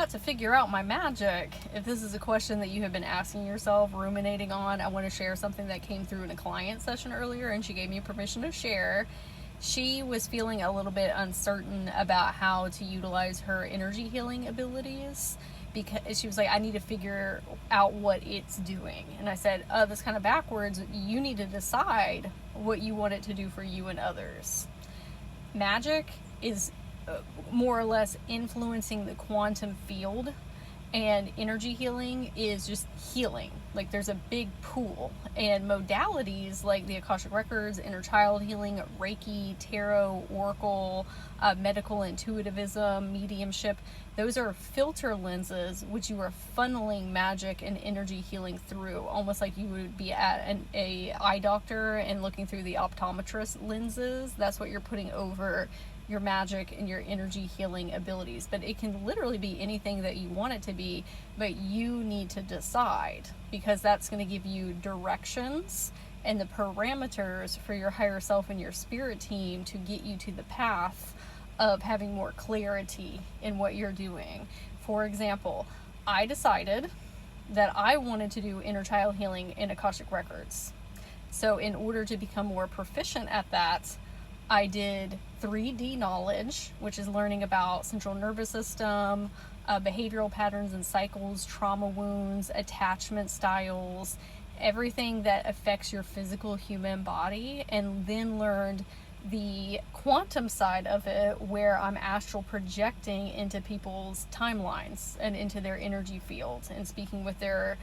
but to figure out my magic, if this is a question that you have been asking yourself, ruminating on, I want to share something that came through in a client session earlier, and she gave me permission to share. She was feeling a little bit uncertain about how to utilize her energy healing abilities, because she was like, I need to figure out what it's doing. And I said, that's kind of backwards. You need to decide what you want it to do for you and others. Magic is more or less influencing the quantum field, and energy healing is just healing. Like, there's a big pool, and modalities like the Akashic Records, inner child healing, Reiki, tarot, oracle, medical intuitivism, mediumship, those are filter lenses which you are funneling magic and energy healing through, almost like you would be at a eye doctor and looking through the optometrist lenses. That's what you're putting over your magic and your energy healing abilities. But it can literally be anything that you want it to be, but you need to decide, because that's going to give you directions and the parameters for your higher self and your spirit team to get you to the path of having more clarity in what you're doing. For example, I decided that I wanted to do inner child healing in Akashic Records. So in order to become more proficient at that, I did 3D knowledge, which is learning about central nervous system, behavioral patterns and cycles, trauma wounds, attachment styles, everything that affects your physical human body, and then learned the quantum side of it, where I'm astral projecting into people's timelines and into their energy fields and speaking with their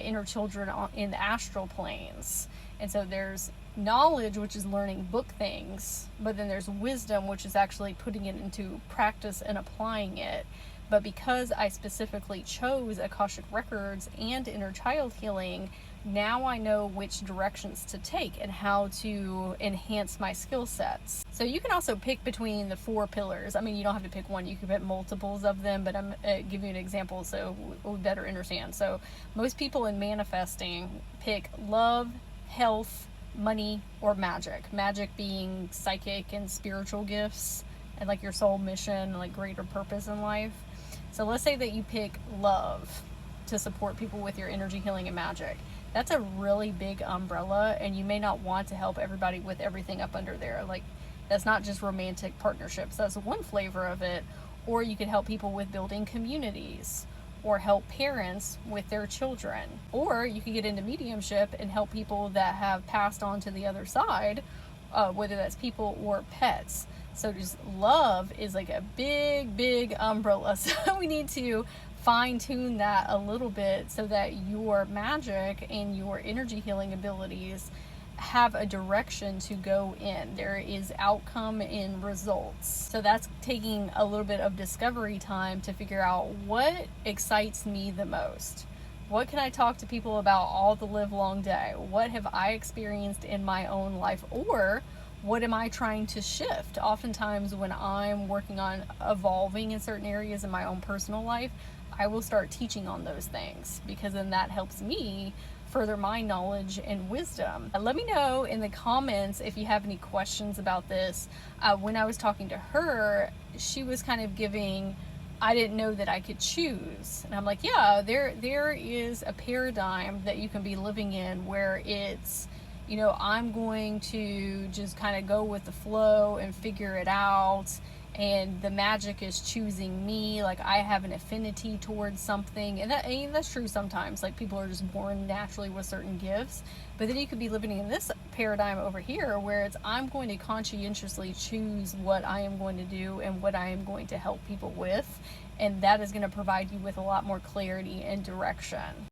inner children in the astral planes. And so there's knowledge, which is learning book things, but then there's wisdom, which is actually putting it into practice and applying it. But because I specifically chose Akashic Records and inner child healing, now I know which directions to take and how to enhance my skill sets. So you can also pick between the 4 pillars. I mean, you don't have to pick one, you can pick multiples of them, but I'm giving you an example so we better understand. So most people in manifesting pick love, health, money, or magic. Magic being psychic and spiritual gifts and like your soul mission, like greater purpose in life. So let's say that you pick love to support people with your energy healing and magic. That's a really big umbrella, and you may not want to help everybody with everything up under there. Like, that's not just romantic partnerships. That's one flavor of it. Or you could help people with building communities, or help parents with their children. Or you could get into mediumship and help people that have passed on to the other side, whether that's people or pets. So just love is like a big umbrella. So we need to fine-tune that a little bit so that your magic and your energy healing abilities have a direction to go in. There is outcome in results. So that's taking a little bit of discovery time to figure out what excites me the most. What can I talk to people about all the live long day? What have I experienced in my own life? Or what am I trying to shift? Oftentimes when I'm working on evolving in certain areas in my own personal life, I will start teaching on those things, because then that helps me further my knowledge and wisdom. Let me know in the comments if you have any questions about this. When I was talking to her, she was kind of giving, I didn't know that I could choose. And I'm like, yeah, there is a paradigm that you can be living in where it's, you know, I'm going to just kind of go with the flow and figure it out, and the magic is choosing me. Like, I have an affinity towards something, and that's true sometimes. Like, people are just born naturally with certain gifts. But then you could be living in this paradigm over here where it's, I'm going to conscientiously choose what I am going to do and what I am going to help people with, and that is going to provide you with a lot more clarity and direction.